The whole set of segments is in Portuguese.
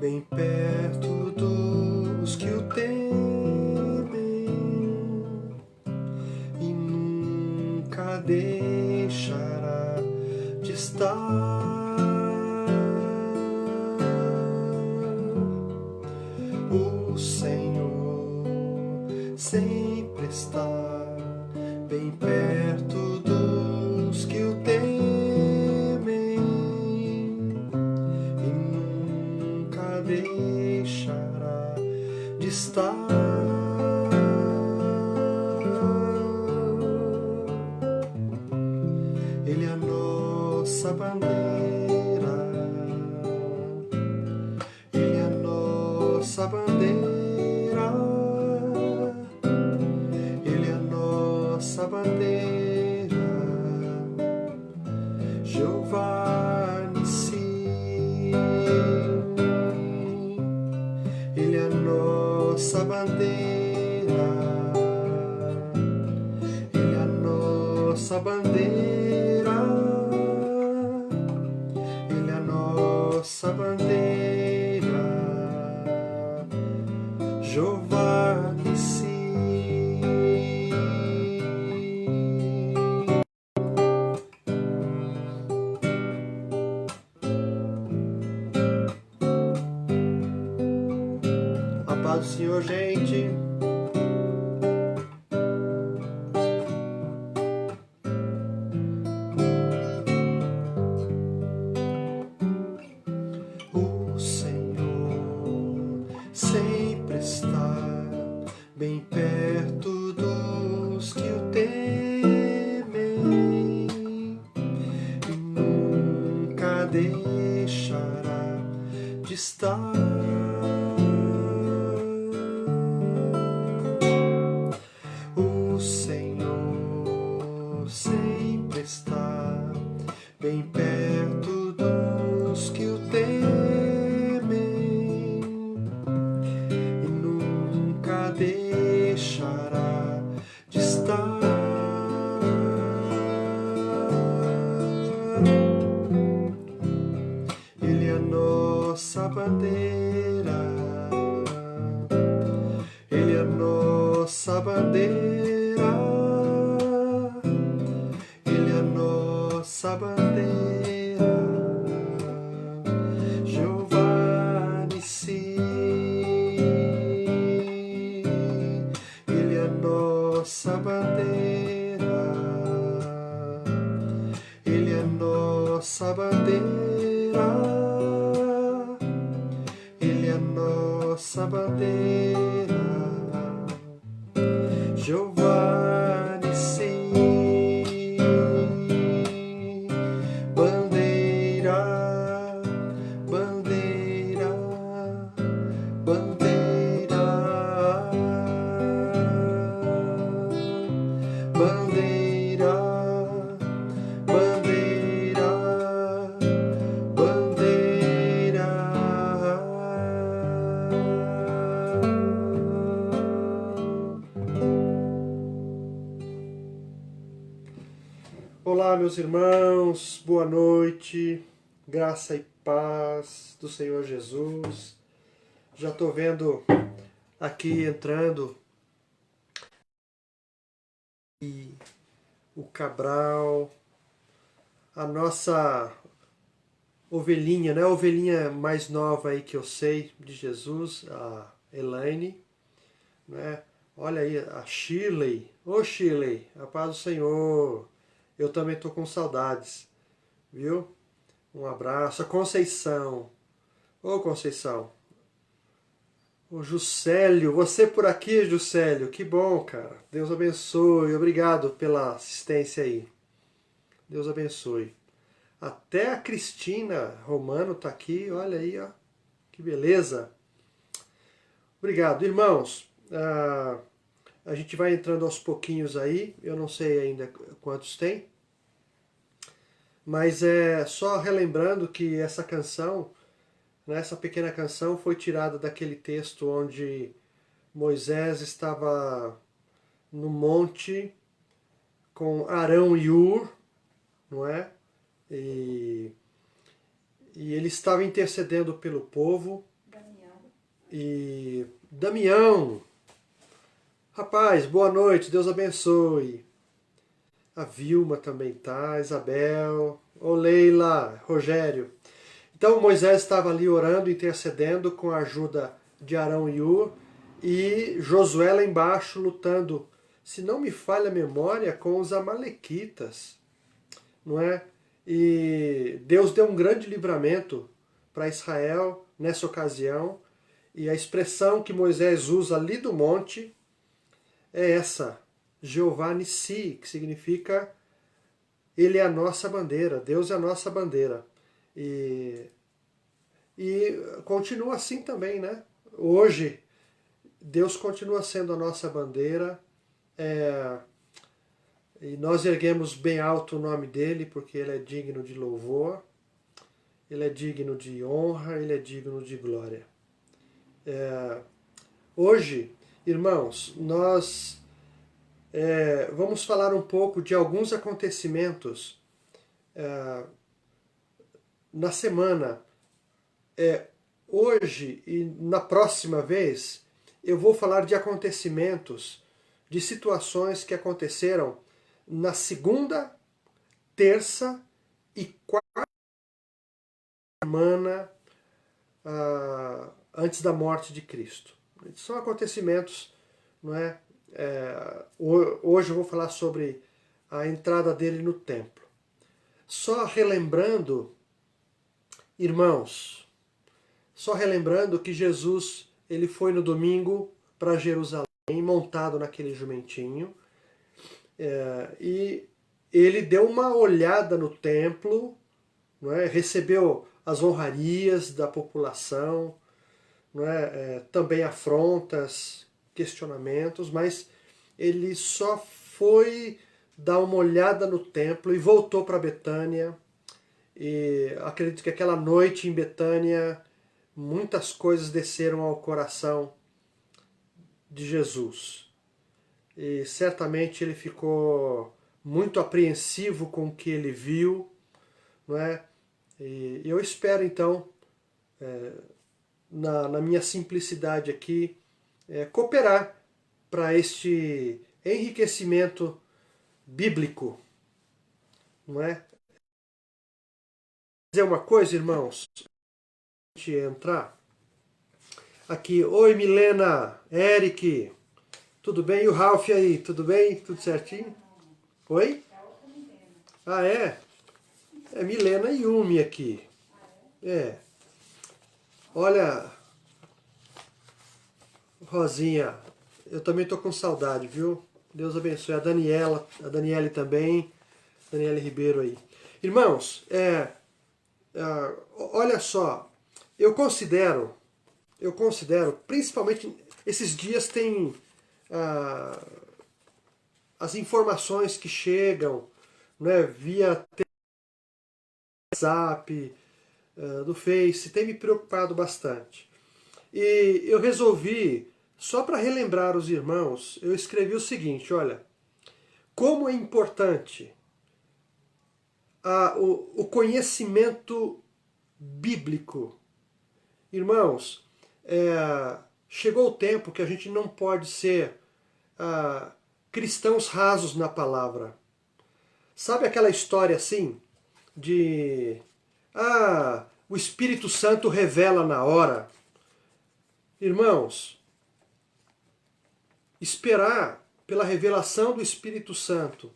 bem perto dos que o temem, e nunca deixará de estar. O Senhor sempre está bem perto dos que o temem, e nunca deixará de estar. Ele é a nossa bandeira, Ele é a nossa bandeira, Ele é a nossa bandeira, Jeová Nissi. Ele é a nossa bandeira, Ele é a nossa bandeira, Ele é a nossa bandeira, Jeová Nissi. A paz do Senhor, gente. O Senhor sempre está bem perto dos que o temem, e nunca deixará de estar. O Senhor sempre está bem perto dos que o temem, e nunca deixará de estar. Ele é a nossa bandeira, Ele é a nossa bandeira, Ele é a nossa bandeira, Jeová Nissi. Ele é a nossa bandeira, Ele é a nossa bandeira, Ele é a nossa bandeira, Jeová Nissi. Bandeira, bandeira, bandeira, bandeira, bandeira, bandeira. Olá, meus irmãos, boa noite, graça e paz do Senhor Jesus. Já estou vendo aqui entrando e o Cabral, a nossa ovelhinha, né? A ovelhinha mais nova aí que eu sei de Jesus, a Elaine, né? Olha aí, a Shirley. Ô Shirley, a paz do Senhor. Eu também estou com saudades, viu? Um abraço. A Conceição. Ô Conceição. O Juscelio, você por aqui, Juscelio, que bom, cara. Deus abençoe, obrigado pela assistência aí. Deus abençoe. Até a Cristina Romano tá aqui, olha aí, ó. Que beleza. Obrigado, irmãos. A gente vai entrando aos pouquinhos aí, eu não sei ainda quantos tem, mas é só relembrando que essa canção, né, essa pequena canção foi tirada daquele texto onde Moisés estava no monte com Arão e Hur, não é? E ele estava intercedendo pelo povo, E Damião, rapaz, boa noite, Deus abençoe. A Vilma também tá, Isabel, ô Leila, Rogério. Então Moisés estava ali orando, intercedendo com a ajuda de Arão e Ur, e Josué lá embaixo lutando, se não me falha a memória, com os amalequitas, não é? E Deus deu um grande livramento para Israel nessa ocasião, e a expressão que Moisés usa ali do monte é essa, Jeová Nissi, que significa Ele é a nossa bandeira, Deus é a nossa bandeira. E, e continua assim também, né? Hoje, Deus continua sendo a nossa bandeira, é, e nós erguemos bem alto o nome dele, porque ele é digno de louvor, ele é digno de honra, ele é digno de glória. Hoje, irmãos, nós vamos falar um pouco de alguns acontecimentos na semana. Hoje e na próxima vez, eu vou falar de acontecimentos, de situações que aconteceram na segunda, terça e quarta semana antes da morte de Cristo. São acontecimentos, não é? Hoje eu vou falar sobre a entrada dele no templo. Só relembrando, irmãos, só relembrando que Jesus ele foi no domingo para Jerusalém, montado naquele jumentinho, e ele deu uma olhada no templo, não é? Recebeu as honrarias da população, não é? Também afrontas, questionamentos, mas ele só foi dar uma olhada no templo e voltou para Betânia. E acredito que aquela noite em Betânia muitas coisas desceram ao coração de Jesus. E certamente ele ficou muito apreensivo com o que ele viu, não é? E eu espero então, na minha simplicidade aqui, cooperar para este enriquecimento bíblico, não é? Dizer uma coisa, irmãos, antes de entrar aqui. Oi, Milena, Eric, tudo bem? E o Ralph aí, tudo bem? Tudo certinho? Oi? Ah, é? É Milena e Yumi aqui. É. Olha, Rosinha, eu também tô com saudade, viu? Deus abençoe. A Daniela, a Daniele também, Daniele Ribeiro aí. Irmãos, olha só, eu considero, principalmente esses dias tem as informações que chegam, né, via WhatsApp, do Face, tem me preocupado bastante. E eu resolvi, só para relembrar os irmãos, eu escrevi o seguinte, olha, como é importante o conhecimento bíblico. Irmãos, chegou o tempo que a gente não pode ser cristãos rasos na palavra. Sabe aquela história assim, de o Espírito Santo revela na hora? Irmãos, esperar pela revelação do Espírito Santo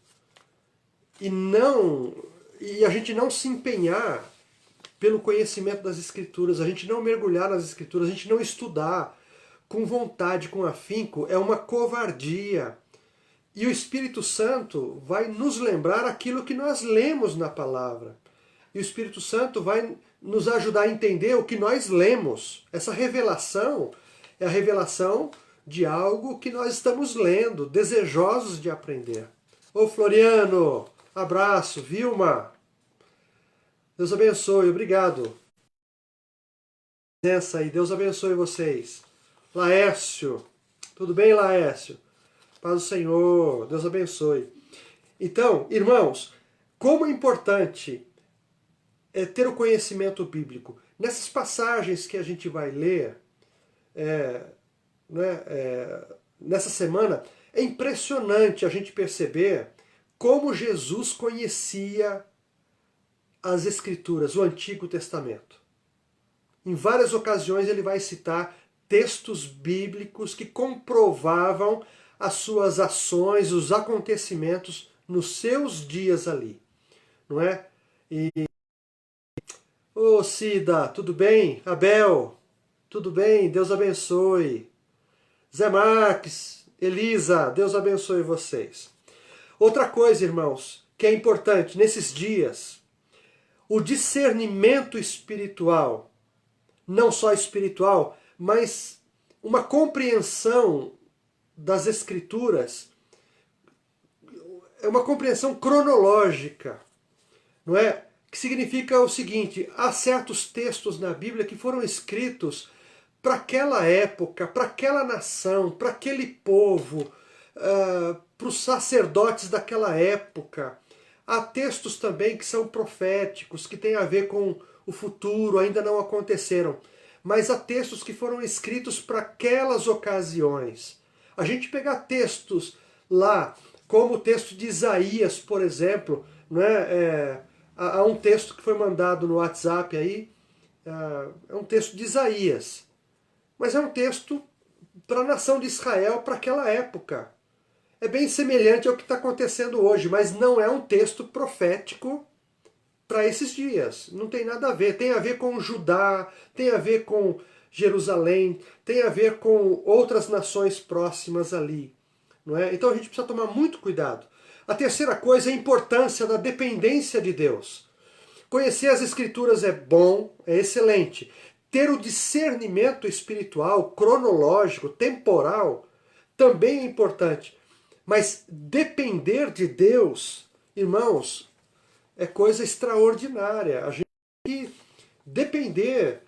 e a gente não se empenhar pelo conhecimento das Escrituras, a gente não mergulhar nas Escrituras, a gente não estudar com vontade, com afinco, é uma covardia. E o Espírito Santo vai nos lembrar aquilo que nós lemos na palavra. E o Espírito Santo vai nos ajudar a entender o que nós lemos. Essa revelação é a revelação de algo que nós estamos lendo, desejosos de aprender. Ô Floriano, abraço, Vilma. Deus abençoe, obrigado. Presença aí, Deus abençoe vocês. Laércio, tudo bem, Laércio? Paz do Senhor, Deus abençoe. Então, irmãos, como é importante ter o conhecimento bíblico. Nessas passagens que a gente vai ler, né, nessa semana, é impressionante a gente perceber como Jesus conhecia as Escrituras, o Antigo Testamento. Em várias ocasiões ele vai citar textos bíblicos que comprovavam as suas ações, os acontecimentos nos seus dias ali, não é? Ô Cida, tudo bem? Abel, tudo bem? Deus abençoe. Zé Marques, Elisa, Deus abençoe vocês. Outra coisa, irmãos, que é importante nesses dias, o discernimento espiritual, não só espiritual, mas uma compreensão das Escrituras, é uma compreensão cronológica, não é? Que significa o seguinte: há certos textos na Bíblia que foram escritos para aquela época, para aquela nação, para aquele povo, para os sacerdotes daquela época. Há textos também que são proféticos, que têm a ver com o futuro, ainda não aconteceram. Mas há textos que foram escritos para aquelas ocasiões. A gente pegar textos lá, como o texto de Isaías, por exemplo, né? Há um texto que foi mandado no WhatsApp aí, é um texto de Isaías. Mas é um texto para a nação de Israel, para aquela época. É bem semelhante ao que está acontecendo hoje, mas não é um texto profético para esses dias. Não tem nada a ver. Tem a ver com Judá, tem a ver com Jerusalém, tem a ver com outras nações próximas ali. Não é? Então a gente precisa tomar muito cuidado. A terceira coisa é a importância da dependência de Deus. Conhecer as Escrituras é bom, é excelente. Ter o discernimento espiritual, cronológico, temporal, também é importante. Mas depender de Deus, irmãos, é coisa extraordinária. A gente tem que depender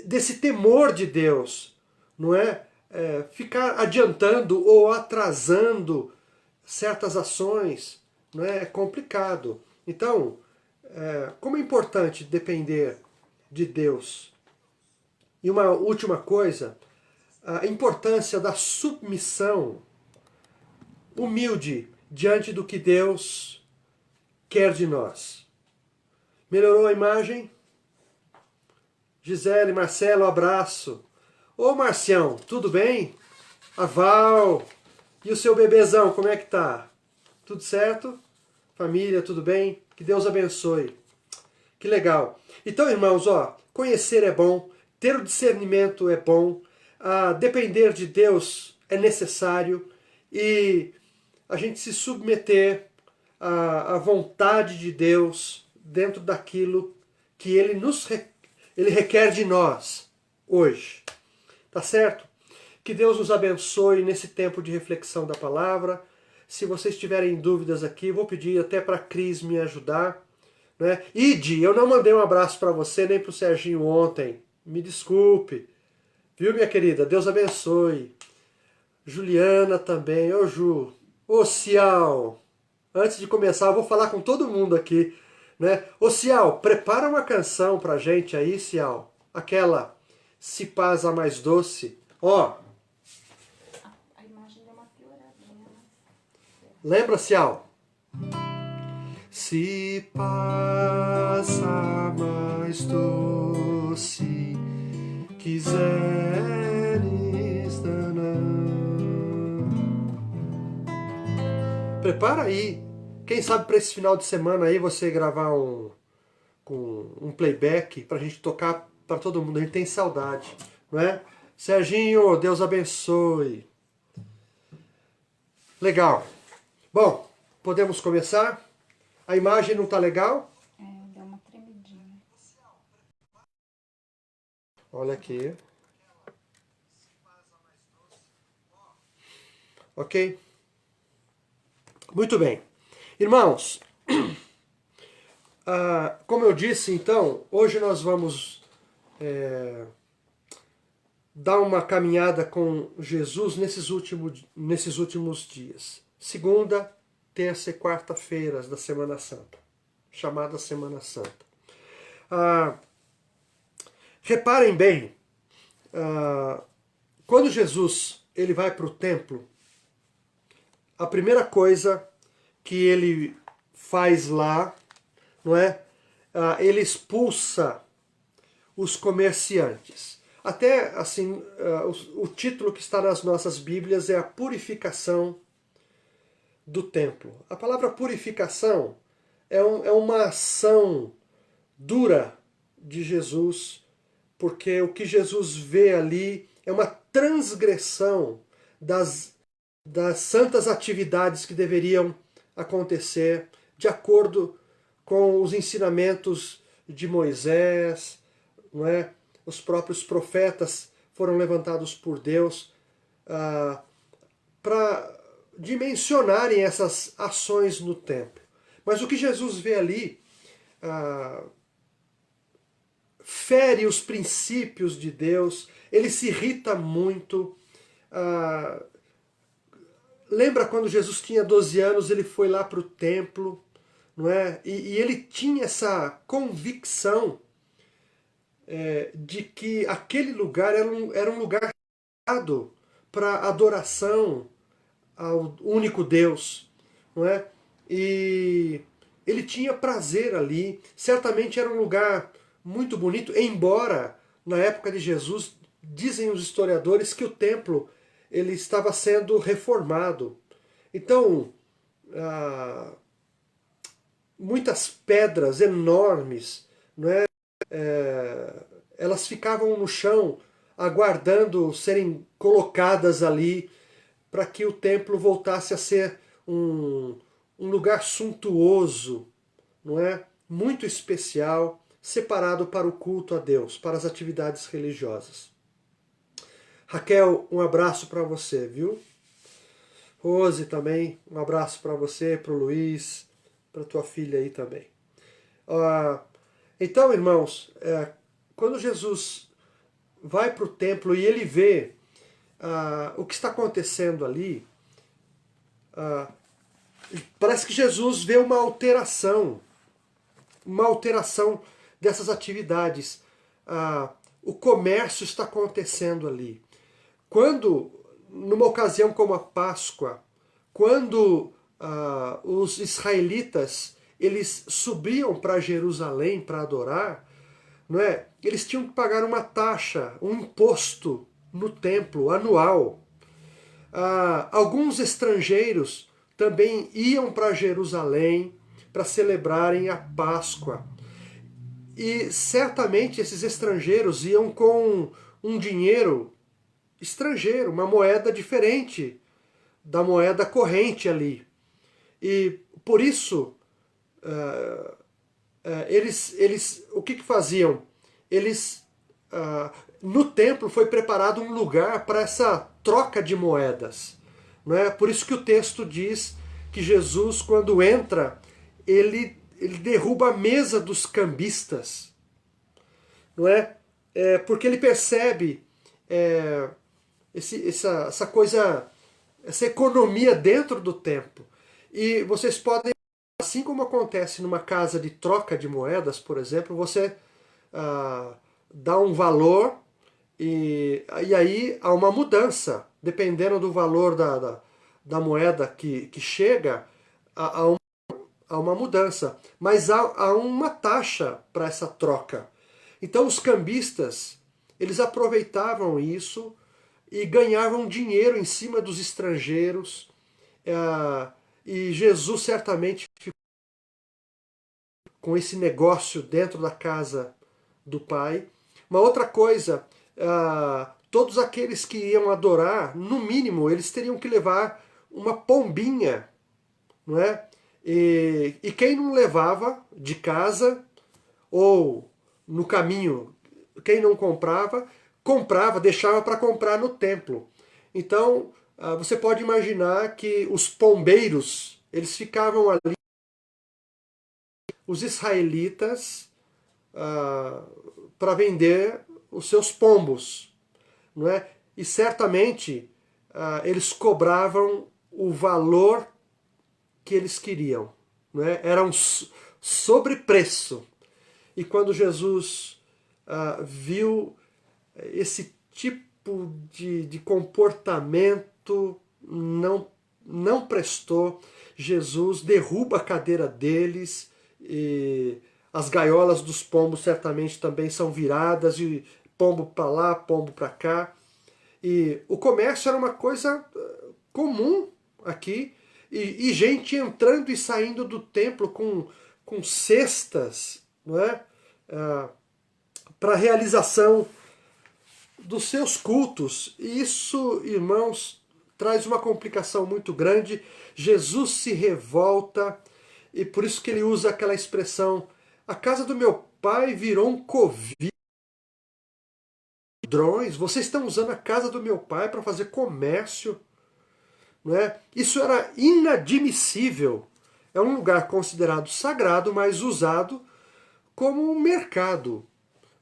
desse temor de Deus, não é? Ficar adiantando ou atrasando certas ações, não é complicado. Então, como é importante depender de Deus. E uma última coisa, a importância da submissão humilde diante do que Deus quer de nós. Melhorou a imagem? Gisele, Marcelo, abraço. Ô Marcião, tudo bem? A Val, e o seu bebezão, como é que tá? Tudo certo? Família, tudo bem? Que Deus abençoe. Que legal. Então, irmãos, conhecer é bom, ter o discernimento é bom, depender de Deus é necessário e a gente se submeter à vontade de Deus dentro daquilo que Ele requer de nós hoje. Tá certo? Que Deus nos abençoe nesse tempo de reflexão da palavra. Se vocês tiverem dúvidas aqui, vou pedir até para a Cris me ajudar. Né? Idi, eu não mandei um abraço para você nem para o Serginho ontem. Me desculpe. Viu, minha querida? Deus abençoe. Juliana também. Ô Ju. Ô Cial. Antes de começar, eu vou falar com todo mundo aqui. Né? Ô Cial, prepara uma canção pra gente aí, Cial. Aquela Se Paz a Mais Doce. A imagem deu uma pioradinha. Lembra, Cial? Se passa mais doce, quiseres danar. Prepara aí. Quem sabe para esse final de semana aí você gravar um playback pra gente tocar para todo mundo. A gente tem saudade, não é? Serginho, Deus abençoe. Legal. Bom, podemos começar? A imagem não tá legal? Deu uma tremidinha. Olha aqui. Ok? Muito bem. Irmãos, como eu disse, então, hoje nós vamos dar uma caminhada com Jesus nesses últimos dias. Segunda, terça e quarta-feiras da Semana Santa, chamada Semana Santa. Reparem bem, quando Jesus ele vai para o templo, a primeira coisa que ele faz lá, não é? Ele expulsa os comerciantes. Até assim, o título que está nas nossas Bíblias é a purificação do templo. A palavra purificação é uma ação dura de Jesus, porque o que Jesus vê ali é uma transgressão das santas atividades que deveriam acontecer de acordo com os ensinamentos de Moisés, não é? Os próprios profetas foram levantados por Deus para dimensionarem essas ações no templo. Mas o que Jesus vê ali fere os princípios de Deus, ele se irrita muito. Lembra quando Jesus tinha 12 anos, ele foi lá para o templo, não é? E ele tinha essa convicção de que aquele lugar era um lugar dado para adoração ao único Deus, não é? E ele tinha prazer ali, certamente era um lugar muito bonito, embora na época de Jesus, dizem os historiadores que o templo ele estava sendo reformado. Então, muitas pedras enormes, não é? Elas ficavam no chão aguardando serem colocadas ali para que o templo voltasse a ser um lugar suntuoso, não é? Muito especial, separado para o culto a Deus, para as atividades religiosas. Raquel, um abraço para você, viu? Rose também, um abraço para você, para o Luiz, para tua filha aí também. Então, irmãos, quando Jesus vai para o templo e ele vê o que está acontecendo ali, parece que Jesus vê uma alteração dessas atividades. O comércio está acontecendo ali. Quando, numa ocasião como a Páscoa, quando os israelitas eles subiam para Jerusalém para adorar, não é? Eles tinham que pagar uma taxa, um imposto no templo anual. Alguns estrangeiros também iam para Jerusalém para celebrarem a Páscoa. E certamente esses estrangeiros iam com um dinheiro estrangeiro, uma moeda diferente da moeda corrente ali. E por isso, eles o que faziam? No templo foi preparado um lugar para essa troca de moedas. Não é? Por isso que o texto diz que Jesus, quando entra, ele derruba a mesa dos cambistas. Não é? Porque ele percebe essa coisa, essa economia dentro do templo. E vocês podem, assim como acontece numa casa de troca de moedas, por exemplo, você dá um valor e aí há uma mudança. Dependendo do valor da moeda que chega, há uma mudança. Mas há uma taxa para essa troca. Então os cambistas, eles aproveitavam isso e ganhavam dinheiro em cima dos estrangeiros. E Jesus certamente ficou com esse negócio dentro da casa do Pai. Uma outra coisa, todos aqueles que iam adorar, no mínimo, eles teriam que levar uma pombinha, não é? E quem não levava de casa ou no caminho, quem não comprava, deixava para comprar no templo. Então, você pode imaginar que os pombeiros, eles ficavam ali, os israelitas, para vender os seus pombos, não é? E certamente eles cobravam o valor que eles queriam, não é? Era um sobrepreço. E quando Jesus viu esse tipo de comportamento, não prestou. Jesus derruba a cadeira deles, e as gaiolas dos pombos certamente também são viradas, e pombo para lá, pombo para cá. E o comércio era uma coisa comum aqui, e gente entrando e saindo do templo com cestas, não é? Para a realização dos seus cultos. E isso, irmãos, traz uma complicação muito grande. Jesus se revolta, e por isso que ele usa aquela expressão: a casa do meu pai virou um covil. Vocês estão usando a casa do meu pai para fazer comércio, não é? Isso era inadmissível. É um lugar considerado sagrado, mas usado como um mercado,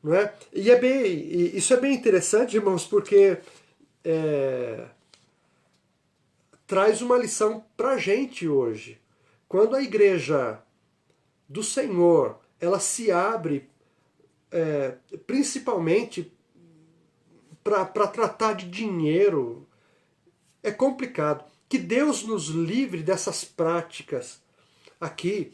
não é? Isso é bem interessante, irmãos, porque traz uma lição para a gente hoje. Quando a igreja do Senhor ela se abre principalmente para tratar de dinheiro, é complicado. Que Deus nos livre dessas práticas aqui,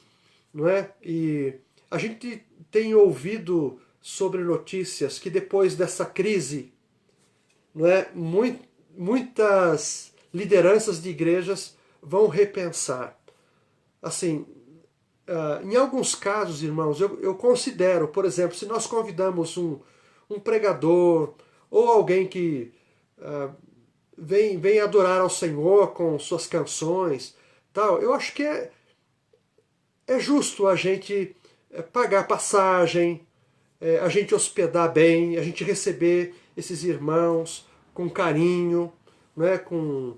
não é? E a gente tem ouvido sobre notícias que depois dessa crise, não é? Muitas lideranças de igrejas vão repensar. Assim, em alguns casos, irmãos, eu considero, por exemplo, se nós convidamos um pregador ou alguém que vem adorar ao Senhor com suas canções, tal, eu acho que é justo a gente pagar passagem, a gente hospedar bem, a gente receber esses irmãos com carinho, né, com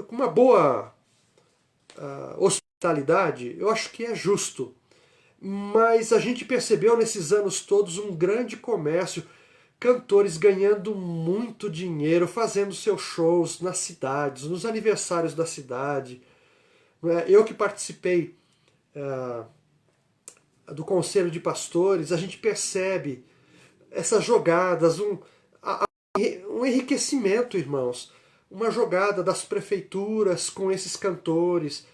uma boa hospitalidade. Eu acho que é justo. Mas a gente percebeu nesses anos todos um grande comércio, cantores ganhando muito dinheiro, fazendo seus shows nas cidades, nos aniversários da cidade. Eu que participei do Conselho de Pastores, a gente percebe essas jogadas, um enriquecimento, irmãos. Uma jogada das prefeituras com esses cantores.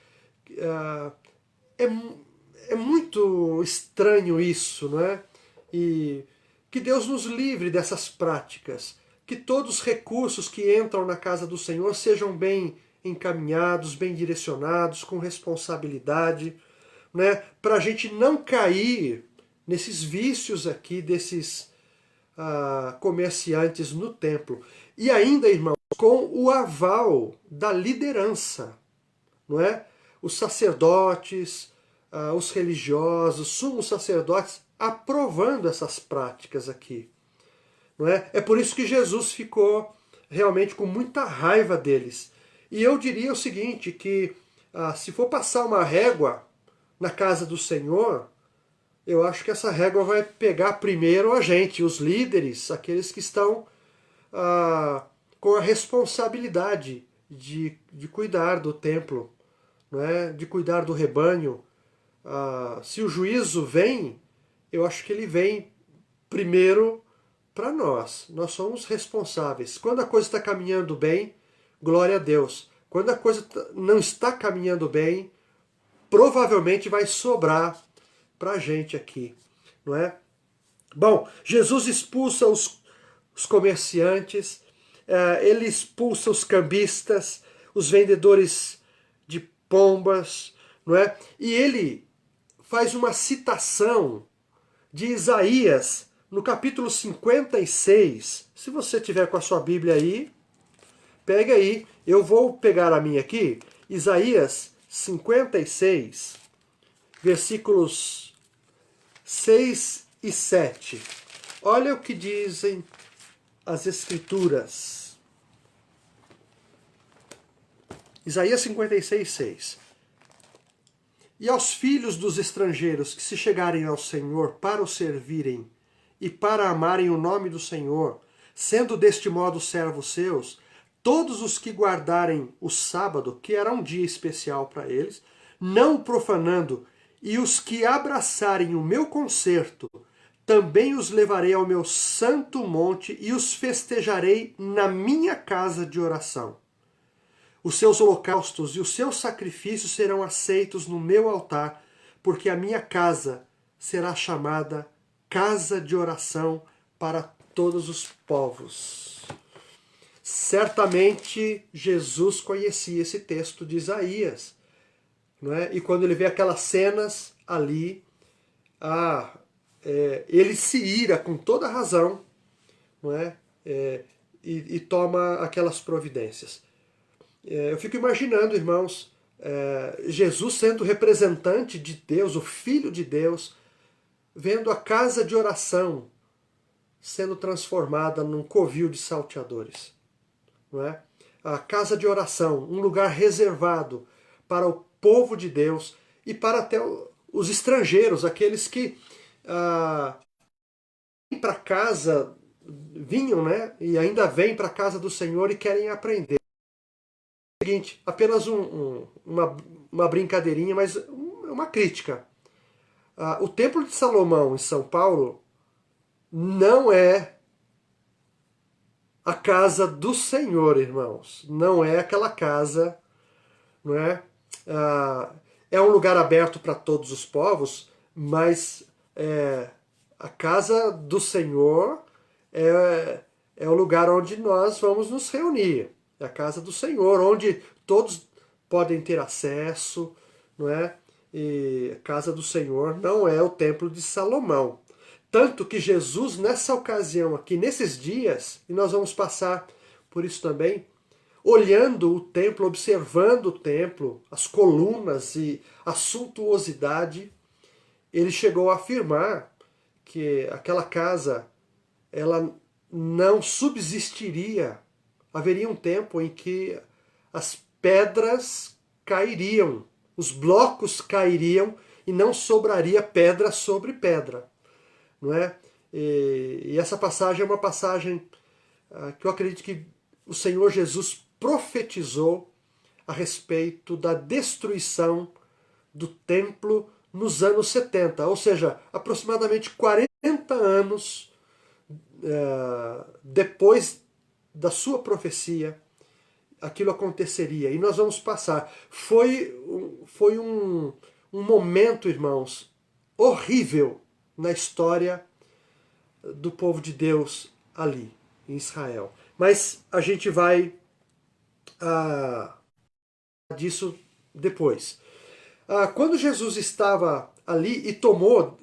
É muito estranho isso, não é? E que Deus nos livre dessas práticas. Que todos os recursos que entram na casa do Senhor sejam bem encaminhados, bem direcionados, com responsabilidade, né? Para a gente não cair nesses vícios aqui desses comerciantes no templo. E ainda, irmãos, com o aval da liderança, não é? Os sacerdotes, os religiosos, sumos sacerdotes, aprovando essas práticas aqui. Não é? É por isso que Jesus ficou realmente com muita raiva deles. E eu diria o seguinte, que se for passar uma régua na casa do Senhor, eu acho que essa régua vai pegar primeiro a gente, os líderes, aqueles que estão com a responsabilidade de cuidar do templo, não é? De cuidar do rebanho. Se o juízo vem, eu acho que ele vem primeiro para nós. Nós somos responsáveis. Quando a coisa está caminhando bem, glória a Deus. Quando a coisa não está caminhando bem, provavelmente vai sobrar para a gente aqui, não é? Bom, Jesus expulsa os comerciantes, ele expulsa os cambistas, os vendedores de pombas, não é? E ele faz uma citação de Isaías no capítulo 56. Se você tiver com a sua Bíblia aí, pega aí. Eu vou pegar a minha aqui, Isaías 56, versículos 6 e 7. Olha o que dizem as Escrituras. Isaías 56, 6. E aos filhos dos estrangeiros que se chegarem ao Senhor para o servirem e para amarem o nome do Senhor, sendo deste modo servos seus, todos os que guardarem o sábado, que era um dia especial para eles, não o profanando, e os que abraçarem o meu concerto, também os levarei ao meu santo monte e os festejarei na minha casa de oração. Os seus holocaustos e os seus sacrifícios serão aceitos no meu altar, porque a minha casa será chamada casa de oração para todos os povos. Certamente Jesus conhecia esse texto de Isaías, não é? E quando ele vê aquelas cenas ali, ele se ira com toda razão, não é? E toma aquelas providências. Eu fico imaginando, irmãos, Jesus sendo representante de Deus, o Filho de Deus, vendo a casa de oração sendo transformada num covil de salteadores. Não é? A casa de oração, um lugar reservado para o povo de Deus e para até os estrangeiros, aqueles que para casa, vinham, né? E ainda vêm para a casa do Senhor e querem aprender. Seguinte, apenas uma brincadeirinha, mas uma crítica. O Templo de Salomão em São Paulo não é a casa do Senhor, irmãos. Não é aquela casa, não é? É um lugar aberto para todos os povos, mas a casa do Senhor é o lugar onde nós vamos nos reunir. É a casa do Senhor, onde todos podem ter acesso, não é? E a casa do Senhor não é o Templo de Salomão. Tanto que Jesus, nessa ocasião aqui, nesses dias, e nós vamos passar por isso também, olhando o templo, observando o templo, as colunas e a suntuosidade, ele chegou a afirmar que aquela casa, ela não subsistiria. Haveria um tempo em que as pedras cairiam, os blocos cairiam e não sobraria pedra sobre pedra. Não é? E essa passagem é uma passagem que eu acredito que o Senhor Jesus profetizou a respeito da destruição do templo nos anos 70, ou seja, aproximadamente 40 anos depois da sua profecia, aquilo aconteceria. E nós vamos passar. Foi um momento, irmãos, horrível na história do povo de Deus ali, em Israel. Mas a gente vai disso depois. Quando Jesus estava ali e tomou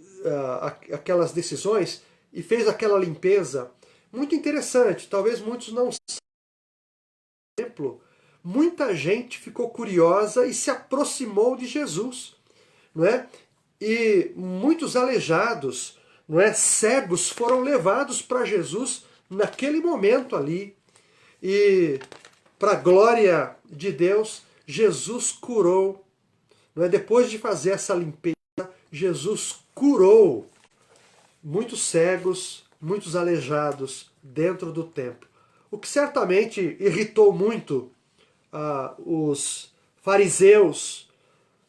aquelas decisões e fez aquela limpeza, muito interessante, talvez muitos não exemplo, muita gente ficou curiosa e se aproximou de Jesus, não é? E muitos aleijados, não é, cegos foram levados para Jesus naquele momento ali. E para a glória de Deus, Jesus curou, não é? Depois de fazer essa limpeza, Jesus curou muitos cegos, muitos aleijados dentro do templo. O que certamente irritou muito os fariseus,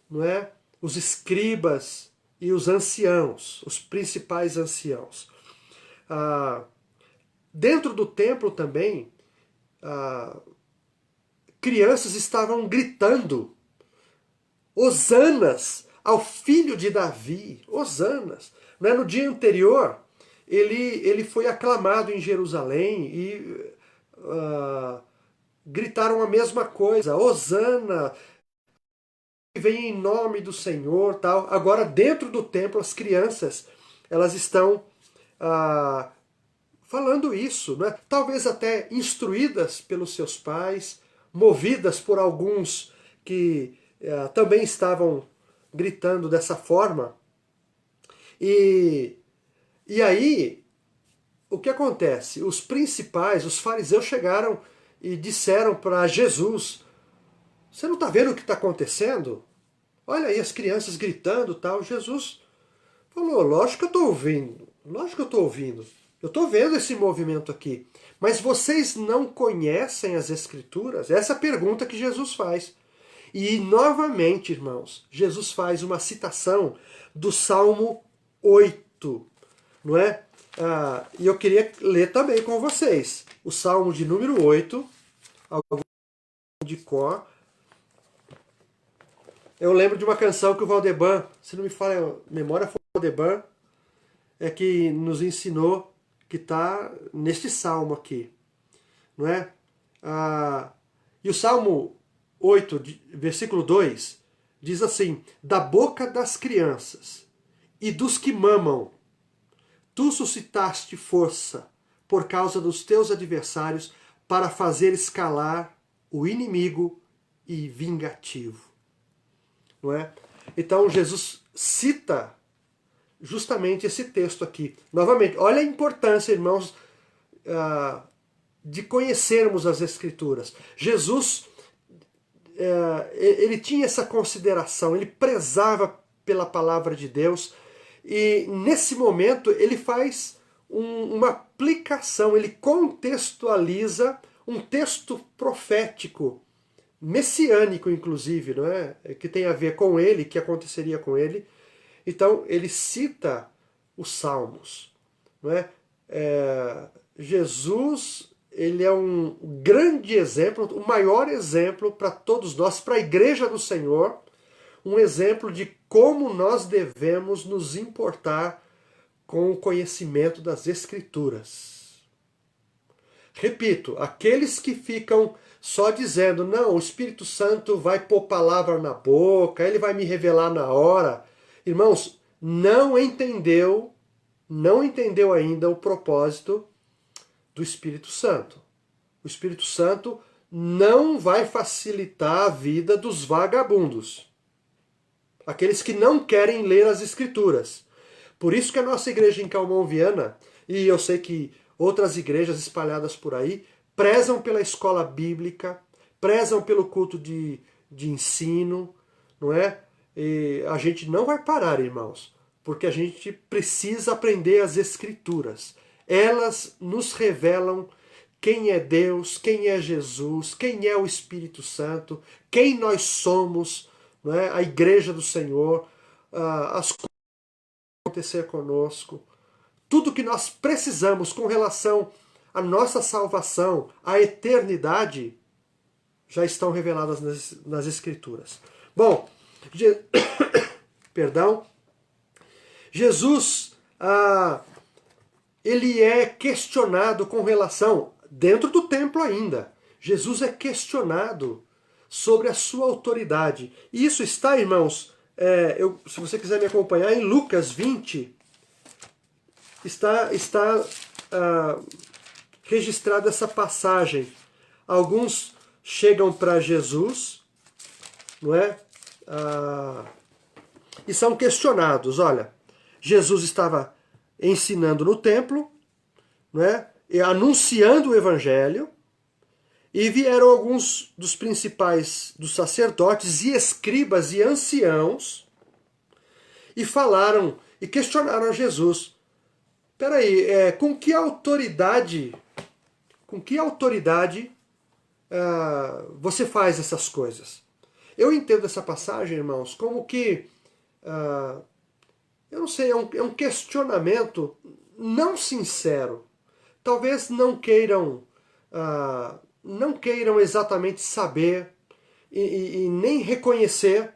não é? Os escribas e os anciãos, os principais anciãos. Dentro do templo também, crianças estavam gritando hosanas ao filho de Davi, hosanas. Não é? No dia anterior, ele foi aclamado em Jerusalém e gritaram a mesma coisa, hosana, vem em nome do Senhor, tal. Agora, dentro do templo, as crianças, elas estão falando isso, né? Talvez até instruídas pelos seus pais, movidas por alguns que também estavam gritando dessa forma. E aí, o que acontece? Os principais, os fariseus chegaram e disseram para Jesus: você não está vendo o que está acontecendo? Olha aí as crianças gritando, tal. Jesus falou: lógico que eu estou ouvindo, lógico que eu estou ouvindo. Eu estou vendo esse movimento aqui. Mas vocês não conhecem as Escrituras? Essa é a pergunta que Jesus faz. E novamente, irmãos, Jesus faz uma citação do Salmo 8. não é? E eu queria ler também com vocês o Salmo de número 8, algum de cor. Eu lembro de uma canção que o Valdeban, se não me falha a memória, foi o Valdeban, que nos ensinou, que está neste salmo aqui, não é? E o Salmo 8, versículo 2, diz assim: da boca das crianças e dos que mamam, tu suscitaste força por causa dos teus adversários para fazer escalar o inimigo e vingativo. Não é? Então Jesus cita justamente esse texto aqui. Novamente, olha a importância, irmãos, de conhecermos as Escrituras. Jesus, ele tinha essa consideração, ele prezava pela palavra de Deus, e nesse momento ele faz uma aplicação, ele contextualiza um texto profético, messiânico inclusive, não é? Que tem a ver com ele, que aconteceria com ele. Então ele cita os Salmos, não é? Jesus, ele é um grande exemplo, o maior exemplo para todos nós, para a Igreja do Senhor, um exemplo de como nós devemos nos importar com o conhecimento das Escrituras. Repito, aqueles que ficam só dizendo, não, o Espírito Santo vai pôr palavra na boca, ele vai me revelar na hora. Irmãos, não entendeu ainda o propósito do Espírito Santo. O Espírito Santo não vai facilitar a vida dos vagabundos, aqueles que não querem ler as Escrituras. Por isso que a nossa igreja em Calmon, Viana, e eu sei que outras igrejas espalhadas por aí, prezam pela escola bíblica, prezam pelo culto de ensino, não é? E a gente não vai parar, irmãos, porque a gente precisa aprender as Escrituras. Elas nos revelam quem é Deus, quem é Jesus, quem é o Espírito Santo, quem nós somos, não é? A igreja do Senhor, as coisas que vão acontecer conosco, tudo que nós precisamos com relação à nossa salvação, à eternidade, já estão reveladas nas Escrituras. Bom, perdão, Jesus, ele é questionado com relação, dentro do templo ainda, Jesus é questionado sobre a sua autoridade. E isso está, irmãos, se você quiser me acompanhar, em Lucas 20, está registrada essa passagem. Alguns chegam para Jesus, não é? E são questionados. Olha, Jesus estava ensinando no templo, não é? E anunciando o evangelho, e vieram alguns dos principais dos sacerdotes e escribas e anciãos e falaram e questionaram a Jesus. Peraí, com que autoridade você faz essas coisas? Eu entendo essa passagem, irmãos, como que, eu não sei, é um questionamento não sincero. Talvez não queiram exatamente saber e nem reconhecer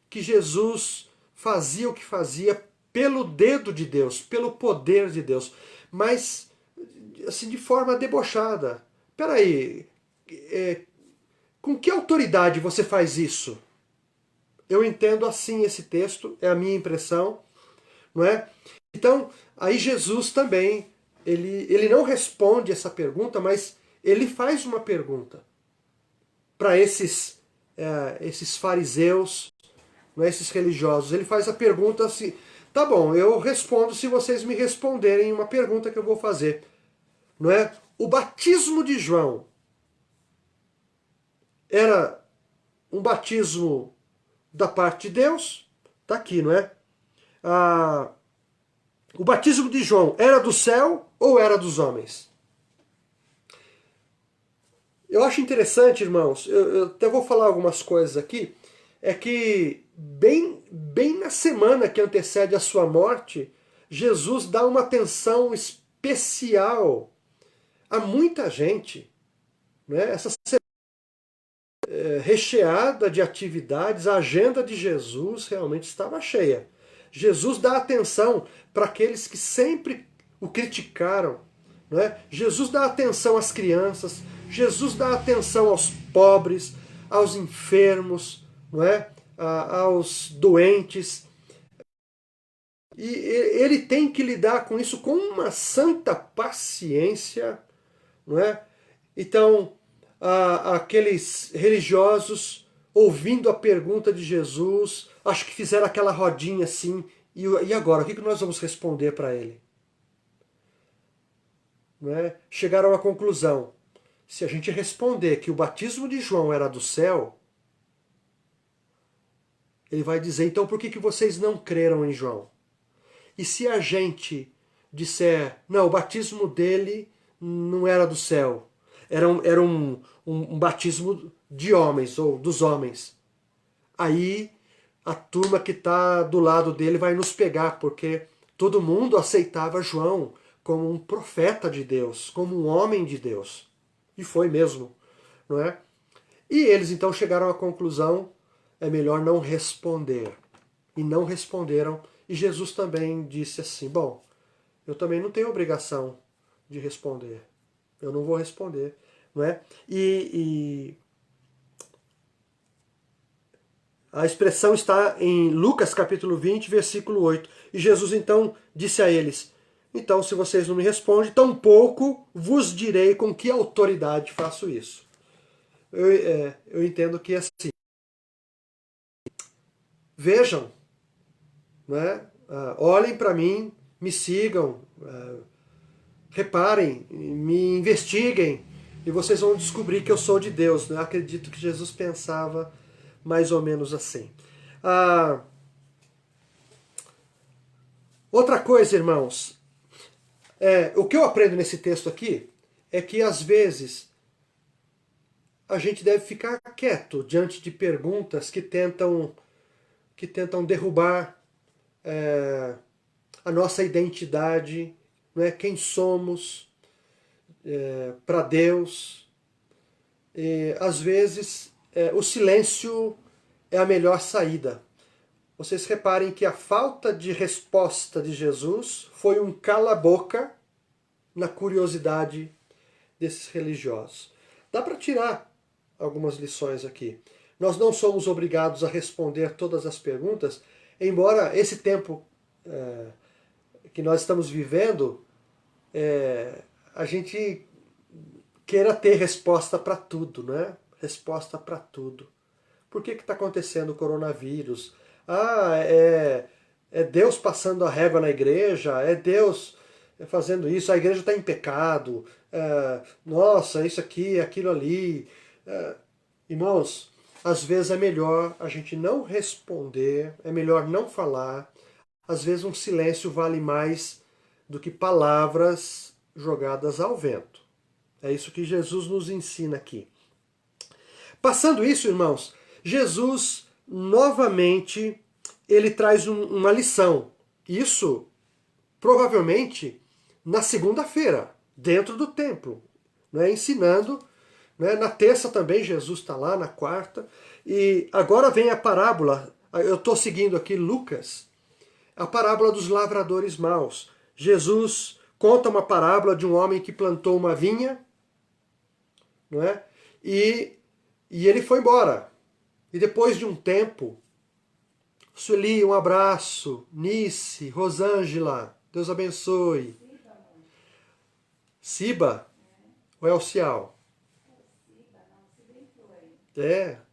que Jesus fazia o que fazia pelo dedo de Deus, pelo poder de Deus, mas assim, de forma debochada. Peraí, com que autoridade você faz isso? Eu entendo assim esse texto, é a minha impressão, não é? Então, aí Jesus também, ele não responde essa pergunta, mas ele faz uma pergunta para esses fariseus, não é, esses religiosos. Ele faz a pergunta assim, tá bom, eu respondo se vocês me responderem uma pergunta que eu vou fazer. Não é? O batismo de João era um batismo da parte de Deus? Está aqui, não é? O batismo de João era do céu ou era dos homens? Eu acho interessante, irmãos, eu até vou falar algumas coisas aqui, é que bem na semana que antecede a sua morte, Jesus dá uma atenção especial a muita gente. Né? Essa recheada de atividades, a agenda de Jesus realmente estava cheia. Jesus dá atenção para aqueles que sempre o criticaram. Não é? Jesus dá atenção às crianças, Jesus dá atenção aos pobres, aos enfermos, não é? Aos doentes. E ele tem que lidar com isso com uma santa paciência. Não é? Então, aqueles religiosos, ouvindo a pergunta de Jesus, acho que fizeram aquela rodinha assim, e agora, o que nós vamos responder para ele? Não é? Chegaram à conclusão, se a gente responder que o batismo de João era do céu, ele vai dizer, então por que vocês não creram em João? E se a gente disser, não, o batismo dele não era do céu, era um batismo de homens, ou dos homens. Aí a turma que está do lado dele vai nos pegar, porque todo mundo aceitava João como um profeta de Deus, como um homem de Deus. E foi mesmo, não é? E eles então chegaram à conclusão, é melhor não responder. E não responderam, e Jesus também disse assim, bom, eu também não tenho obrigação de responder. Eu não vou responder. Não é? E a expressão está em Lucas capítulo 20, versículo 8. E Jesus então disse a eles, então se vocês não me respondem, tampouco vos direi com que autoridade faço isso. Eu entendo que é assim. Vejam, não é? Olhem para mim, me sigam, reparem, me investiguem, e vocês vão descobrir que eu sou de Deus. Eu acredito que Jesus pensava mais ou menos assim. Outra coisa, irmãos, o que eu aprendo nesse texto aqui é que às vezes a gente deve ficar quieto diante de perguntas que tentam derrubar a nossa identidade, não é? Quem somos para Deus. E, às vezes o silêncio é a melhor saída. Vocês reparem que a falta de resposta de Jesus foi um cala-boca na curiosidade desses religiosos. Dá para tirar algumas lições aqui. Nós não somos obrigados a responder todas as perguntas, embora esse tempo que nós estamos vivendo, a gente queira ter resposta para tudo, né? Resposta para tudo. Por que está acontecendo o coronavírus? É Deus passando a régua na igreja, é Deus fazendo isso, a igreja está em pecado, nossa, isso aqui, aquilo ali. Irmãos, às vezes é melhor a gente não responder, é melhor não falar. Às vezes um silêncio vale mais do que palavras jogadas ao vento. É isso que Jesus nos ensina aqui. Passando isso, irmãos, Jesus novamente ele traz uma lição. Isso provavelmente na segunda-feira, dentro do templo, né, ensinando. Né? Na terça também Jesus está lá, na quarta. E agora vem a parábola, eu estou seguindo aqui Lucas, a parábola dos lavradores maus. Jesus conta uma parábola de um homem que plantou uma vinha, não é? E ele foi embora. E depois de um tempo, Sueli, um abraço, Nice, Rosângela, Deus abençoe. Siba ou é o Cial?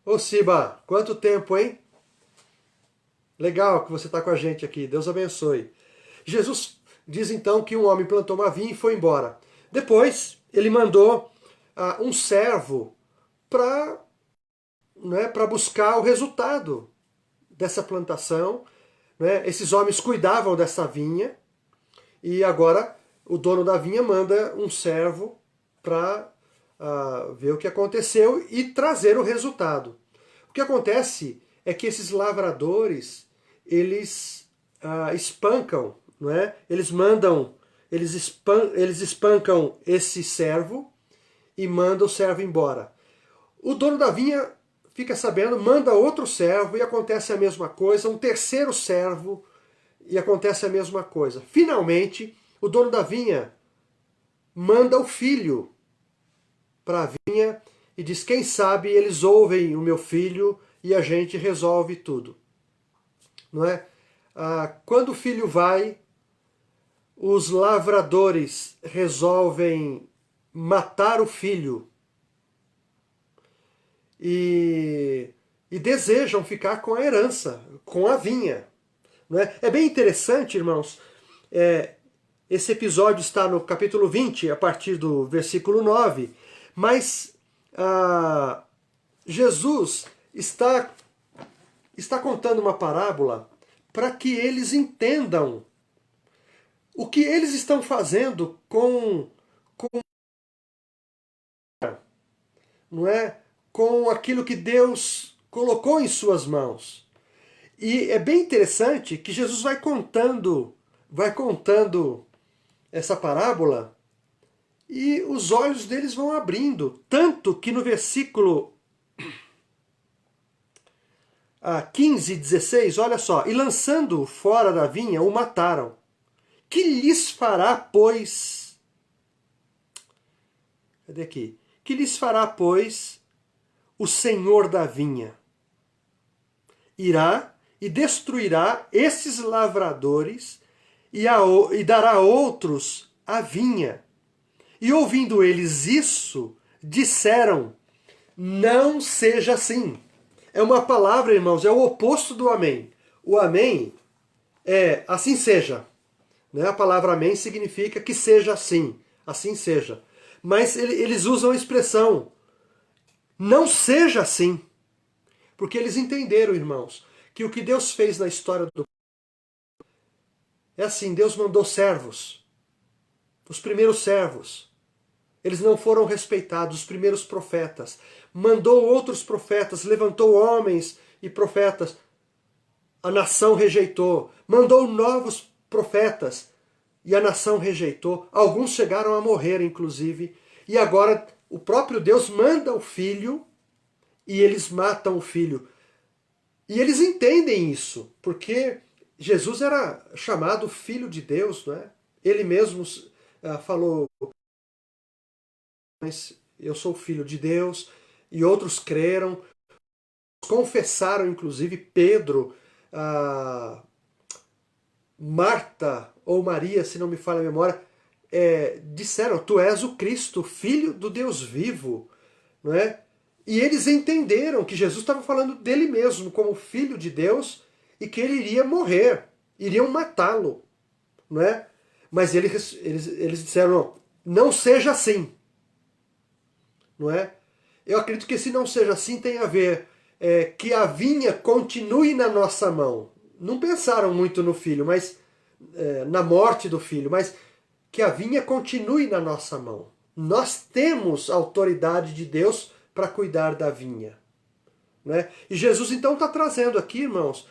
Ô Siba, quanto tempo, hein? Legal que você está com a gente aqui, Deus abençoe. Jesus diz então que um homem plantou uma vinha e foi embora. Depois, ele mandou um servo para buscar o resultado dessa plantação. Né? Esses homens cuidavam dessa vinha e agora o dono da vinha manda um servo para ver o que aconteceu e trazer o resultado. O que acontece é que esses lavradores, eles espancam não é? Eles espancam esse servo e mandam o servo embora. O dono da vinha fica sabendo, manda outro servo e acontece a mesma coisa, um terceiro servo e acontece a mesma coisa. Finalmente, o dono da vinha manda o filho para a vinha e diz: quem sabe eles ouvem o meu filho e a gente resolve tudo. Não é? Quando o filho vai, os lavradores resolvem matar o filho e desejam ficar com a herança, com a vinha. Não é? É bem interessante, irmãos. Esse episódio está no capítulo 20, a partir do versículo 9, mas Jesus está contando uma parábola para que eles entendam o que eles estão fazendo não é, com aquilo que Deus colocou em suas mãos. E é bem interessante que Jesus vai contando essa parábola e os olhos deles vão abrindo. Tanto que no versículo 15 e 16, olha só, e lançando-o fora da vinha, o mataram. Que lhes fará, pois... Cadê aqui? Que lhes fará, pois, o Senhor da vinha? Irá e destruirá esses lavradores e dará a outros a vinha. E ouvindo eles isso, disseram: não seja assim. É uma palavra, irmãos, é o oposto do amém. O amém é assim seja. Né? A palavra amém significa que seja assim, assim seja. Mas eles usam a expressão não seja assim. Porque eles entenderam, irmãos, que o que Deus fez na história do é assim, Deus mandou servos, os primeiros servos. Eles não foram respeitados, os primeiros profetas. Mandou outros profetas, levantou homens e profetas. A nação rejeitou. Mandou novos profetas e a nação rejeitou. Alguns chegaram a morrer, inclusive. E agora o próprio Deus manda o filho e eles matam o filho. E eles entendem isso, porque Jesus era chamado Filho de Deus, não é? Ele mesmo falou: eu sou filho de Deus, e outros creram, confessaram, inclusive Pedro, Marta ou Maria, se não me falha a memória, disseram: tu és o Cristo, filho do Deus vivo, não é? E eles entenderam que Jesus estava falando dele mesmo como filho de Deus e que ele iria morrer, iriam matá-lo, não é? Mas eles disseram: não seja assim, não é? Eu acredito que esse não seja assim tem a ver que a vinha continue na nossa mão. Não pensaram muito no filho, mas na morte do filho, mas que a vinha continue na nossa mão. Nós temos a autoridade de Deus para cuidar da vinha. Né? E Jesus então está trazendo aqui, irmãos,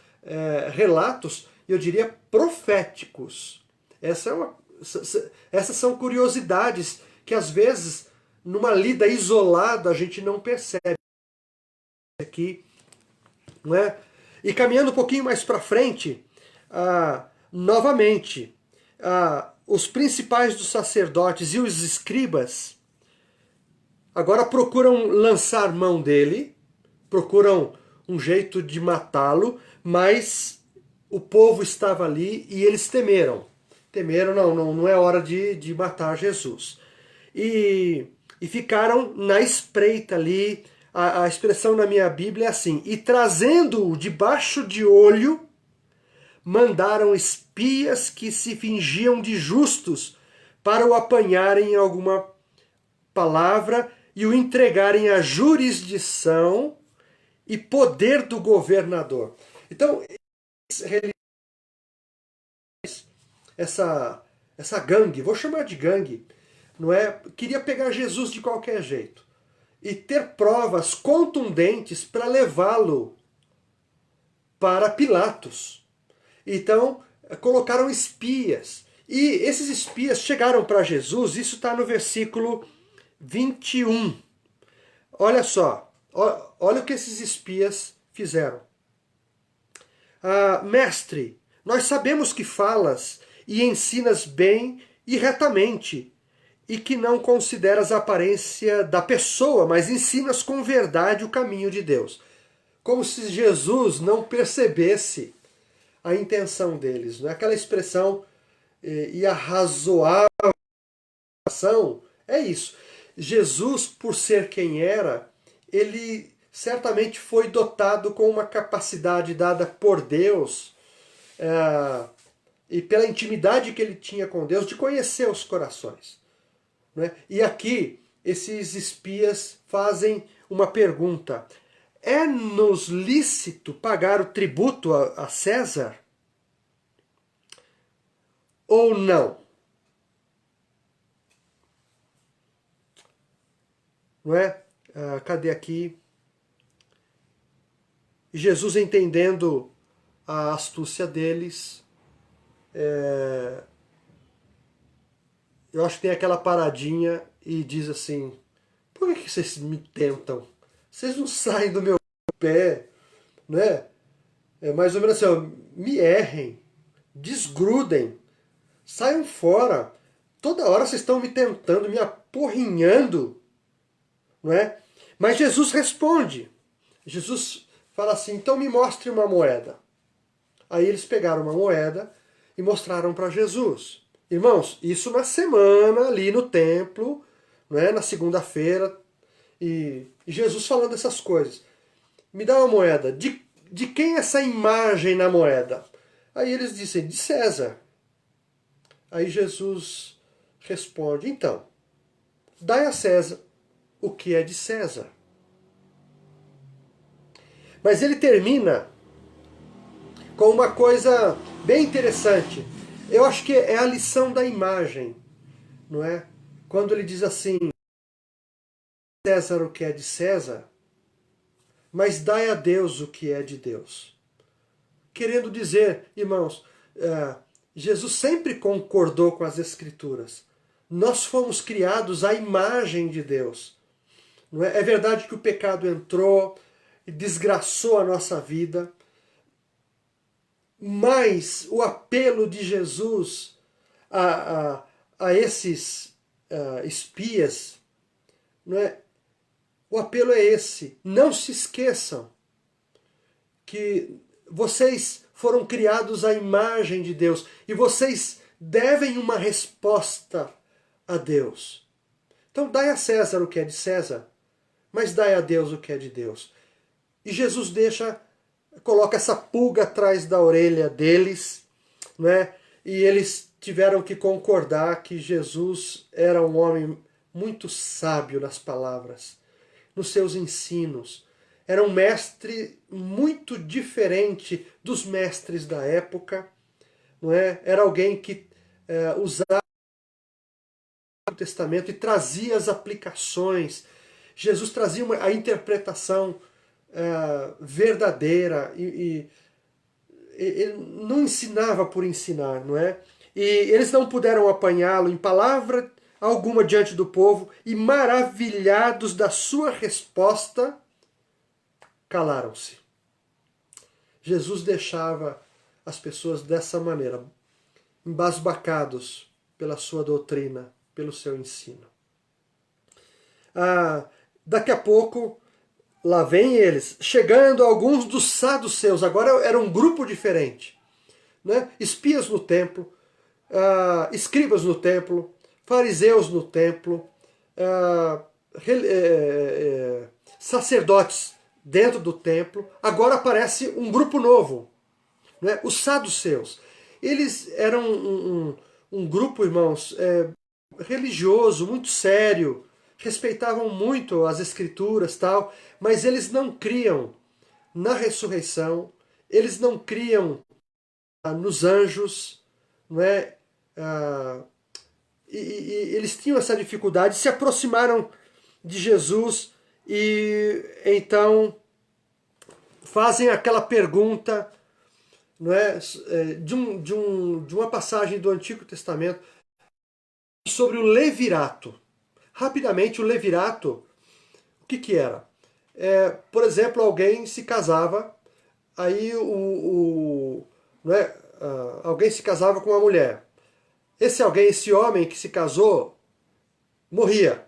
relatos, eu diria, proféticos. Essas são curiosidades que às vezes, numa lida isolada, a gente não percebe aqui. Não é? E caminhando um pouquinho mais para frente, novamente, os principais dos sacerdotes e os escribas agora procuram lançar mão dele, procuram um jeito de matá-lo, mas o povo estava ali e eles temeram. Temeram, não é hora de matar Jesus. E ficaram na espreita ali. A expressão na minha Bíblia é assim: e trazendo-o debaixo de olho, mandaram espias que se fingiam de justos para o apanharem em alguma palavra e o entregarem à jurisdição e poder do governador. Então, essa gangue, vou chamar de gangue, não é? Queria pegar Jesus de qualquer jeito e ter provas contundentes para levá-lo para Pilatos. Então, colocaram espias. E esses espias chegaram para Jesus, isso está no versículo 21. Olha só, olha o que esses espias fizeram. Mestre, nós sabemos que falas e ensinas bem e retamente, e que não consideras a aparência da pessoa, mas ensinas com verdade o caminho de Deus. Como se Jesus não percebesse a intenção deles. Não é? Aquela expressão e a razoável ação é isso. Jesus, por ser quem era, ele certamente foi dotado com uma capacidade dada por Deus e pela intimidade que ele tinha com Deus de conhecer os corações. Não é? E aqui, esses espias fazem uma pergunta. É-nos lícito pagar o tributo a César? Ou não? Não é? Cadê aqui? Jesus, entendendo a astúcia deles, eu acho que tem aquela paradinha e diz assim, por que vocês me tentam? Vocês não saem do meu pé, né? É mais ou menos assim, ó, me errem, desgrudem, saiam fora. Toda hora vocês estão me tentando, me apurrinhando, não é? Mas Jesus responde. Jesus fala assim, então me mostre uma moeda. Aí eles pegaram uma moeda e mostraram para Jesus. Irmãos, isso na semana ali no templo, não é? Na segunda-feira, e Jesus falando essas coisas. Me dá uma moeda. De quem é essa imagem na moeda? Aí eles dizem, de César. Aí Jesus responde, então, dai a César o que é de César. Mas ele termina com uma coisa bem interessante. Eu acho que é a lição da imagem, não é? Quando ele diz assim, César o que é de César, mas dai a Deus o que é de Deus. Querendo dizer, irmãos, Jesus sempre concordou com as Escrituras. Nós fomos criados à imagem de Deus. Não é? É verdade que o pecado entrou e desgraçou a nossa vida, mas o apelo de Jesus a esses espias, não é? O apelo é esse. Não se esqueçam que vocês foram criados à imagem de Deus e vocês devem uma resposta a Deus. Então dai a César o que é de César, mas dai a Deus o que é de Deus. E Jesus coloca essa pulga atrás da orelha deles, né? E eles tiveram que concordar que Jesus era um homem muito sábio nas palavras, nos seus ensinos. Era um mestre muito diferente dos mestres da época, não é? Era alguém que usava o Testamento e trazia as aplicações. Jesus trazia a interpretação verdadeira e ele não ensinava por ensinar, não é? E eles não puderam apanhá-lo em palavra alguma diante do povo e, maravilhados da sua resposta, calaram-se. Jesus deixava as pessoas dessa maneira, embasbacados pela sua doutrina, pelo seu ensino. Daqui a pouco, lá vem eles, chegando alguns dos saduceus, agora era um grupo diferente, né? Espias no templo, escribas no templo, fariseus no templo, sacerdotes dentro do templo. Agora aparece um grupo novo, né? Os saduceus. Eles eram um grupo, irmãos, religioso, muito sério, respeitavam muito as escrituras, tal, mas eles não criam na ressurreição, eles não criam nos anjos, não é? E eles tinham essa dificuldade, se aproximaram de Jesus e então fazem aquela pergunta não é, de uma passagem do Antigo Testamento sobre o levirato. Rapidamente, o levirato, o que que era? Por exemplo, alguém se casava, aí não é, alguém se casava com uma mulher. Esse alguém, esse homem que se casou, morria.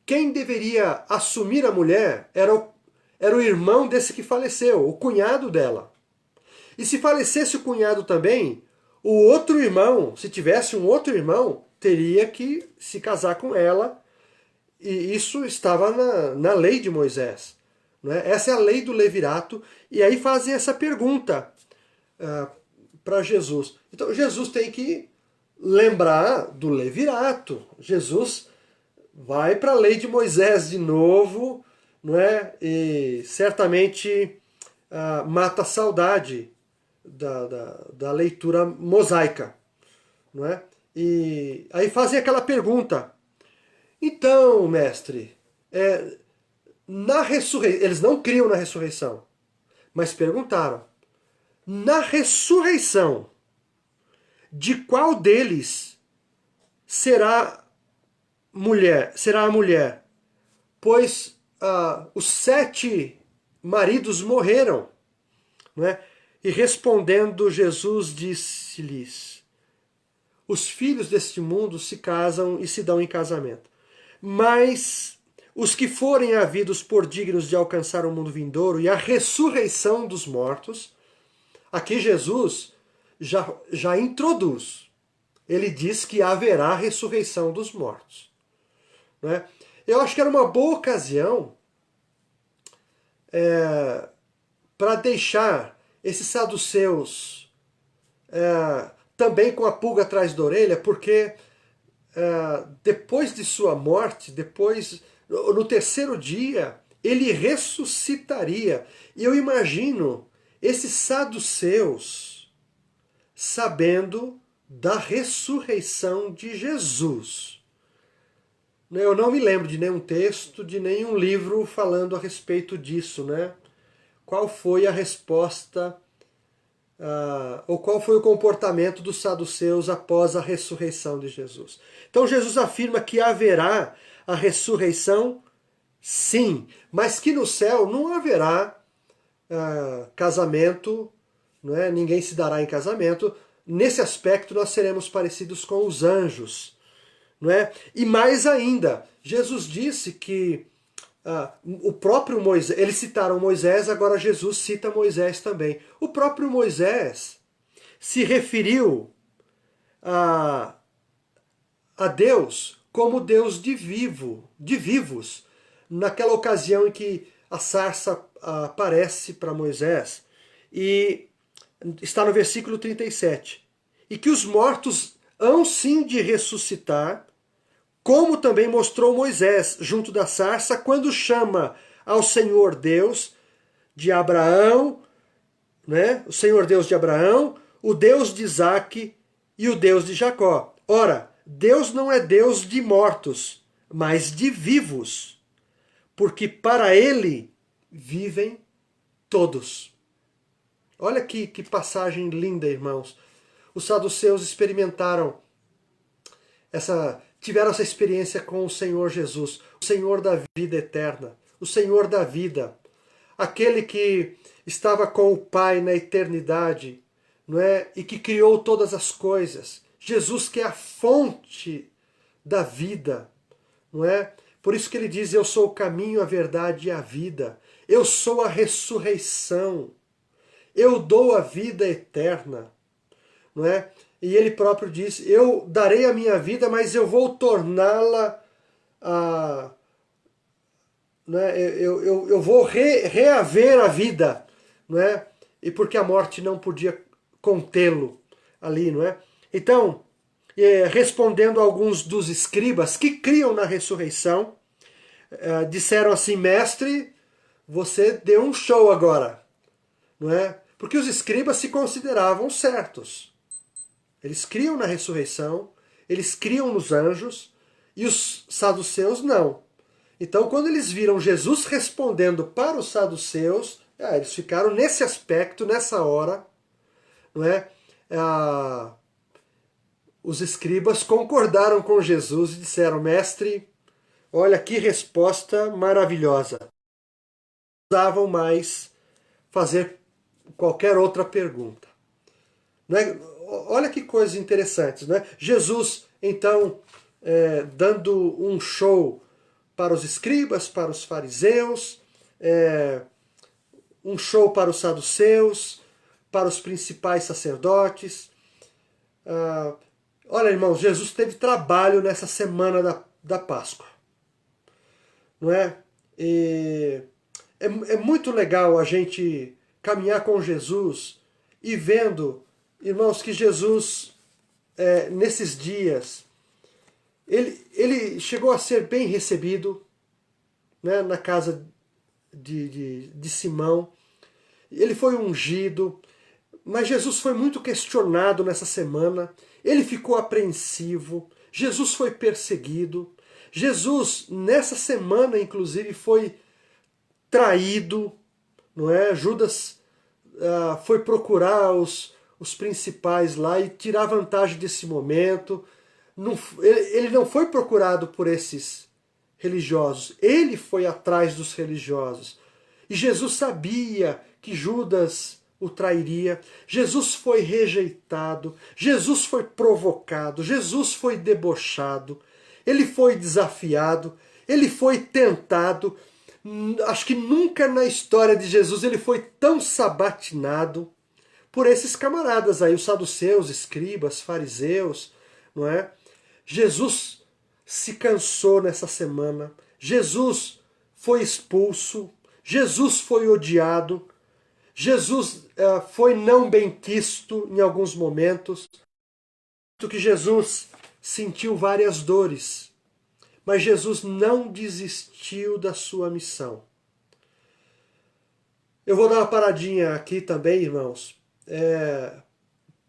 Quem deveria assumir a mulher era o irmão desse que faleceu, o cunhado dela. E se falecesse o cunhado também, o outro irmão, se tivesse um outro irmão, teria que se casar com ela. E isso estava na lei de Moisés. Né? Essa é a lei do levirato. E aí fazem essa pergunta para Jesus. Então Jesus tem que lembrar do levirato. Jesus vai para a lei de Moisés de novo, não é? E certamente mata a saudade da leitura mosaica, não é? E aí fazem aquela pergunta: então, mestre, na ressurreição, eles não criam na ressurreição, mas perguntaram: na ressurreição, de qual deles será a mulher? Pois os 7 maridos morreram, não é? E respondendo, Jesus disse-lhes: os filhos deste mundo se casam e se dão em casamento, mas os que forem havidos por dignos de alcançar o mundo vindouro e a ressurreição dos mortos, aqui Jesus já introduz. Ele diz que haverá ressurreição dos mortos. Né? Eu acho que era uma boa ocasião para deixar esses saduceus também com a pulga atrás da orelha, porque depois de sua morte, no terceiro dia, ele ressuscitaria. E eu imagino esses saduceus sabendo da ressurreição de Jesus. Eu não me lembro de nenhum texto, de nenhum livro falando a respeito disso, né? Qual foi a resposta, ou qual foi o comportamento dos saduceus após a ressurreição de Jesus? Então Jesus afirma que haverá a ressurreição, sim, mas que no céu não haverá casamento, não é? Ninguém se dará em casamento. Nesse aspecto nós seremos parecidos com os anjos. Não é? E mais ainda, Jesus disse que o próprio Moisés, eles citaram Moisés, agora Jesus cita Moisés também. O próprio Moisés se referiu a Deus como Deus de vivos, naquela ocasião em que a sarça aparece para Moisés. E está no versículo 37. E que os mortos hão sim de ressuscitar, como também mostrou Moisés junto da sarça, quando chama ao Senhor Deus de Abraão, né? O Senhor Deus de Abraão, o Deus de Isaque e o Deus de Jacó. Ora, Deus não é Deus de mortos, mas de vivos, porque para ele vivem todos. Olha que passagem linda, irmãos. Os saduceus tiveram essa experiência com o Senhor Jesus, o Senhor da vida eterna, o Senhor da vida, aquele que estava com o Pai na eternidade, não é? E que criou todas as coisas. Jesus que é a fonte da vida, não é? Por isso que ele diz: eu sou o caminho, a verdade e a vida. Eu sou a ressurreição. Eu dou a vida eterna, não é? E ele próprio diz: eu darei a minha vida, mas eu vou torná-la né? Eu vou reaver a vida, não é? E porque a morte não podia contê-lo ali, não é? Então, respondendo a alguns dos escribas que criam na ressurreição, disseram assim: mestre, você deu um show agora, não é? Porque os escribas se consideravam certos. Eles criam na ressurreição, eles criam nos anjos, e os saduceus não. Então, quando eles viram Jesus respondendo para os saduceus, eles ficaram nesse aspecto, nessa hora, não é? Os escribas concordaram com Jesus e disseram: mestre, olha que resposta maravilhosa. Não precisavam mais fazer qualquer outra pergunta. Não é? Olha que coisas interessantes, né? Jesus, então, dando um show para os escribas, para os fariseus, um show para os saduceus, para os principais sacerdotes. Olha, irmãos, Jesus teve trabalho nessa semana da Páscoa. Não é? É muito legal a gente caminhar com Jesus e vendo, irmãos, que Jesus, nesses dias, ele chegou a ser bem recebido, né, na casa de Simão. Ele foi ungido, mas Jesus foi muito questionado nessa semana. Ele ficou apreensivo. Jesus foi perseguido. Jesus, nessa semana, inclusive, foi traído, não é? Judas foi procurar os principais lá e tirar vantagem desse momento. Ele não foi procurado por esses religiosos, ele foi atrás dos religiosos. E Jesus sabia que Judas o trairia. Jesus foi rejeitado, Jesus foi provocado, Jesus foi debochado, ele foi desafiado, ele foi tentado. Acho que nunca na história de Jesus ele foi tão sabatinado por esses camaradas aí, os saduceus, escribas, fariseus, não é? Jesus se cansou nessa semana, Jesus foi expulso, Jesus foi odiado, Jesus foi não benquisto em alguns momentos, que Jesus sentiu várias dores, mas Jesus não desistiu da sua missão. Eu vou dar uma paradinha aqui também, irmãos,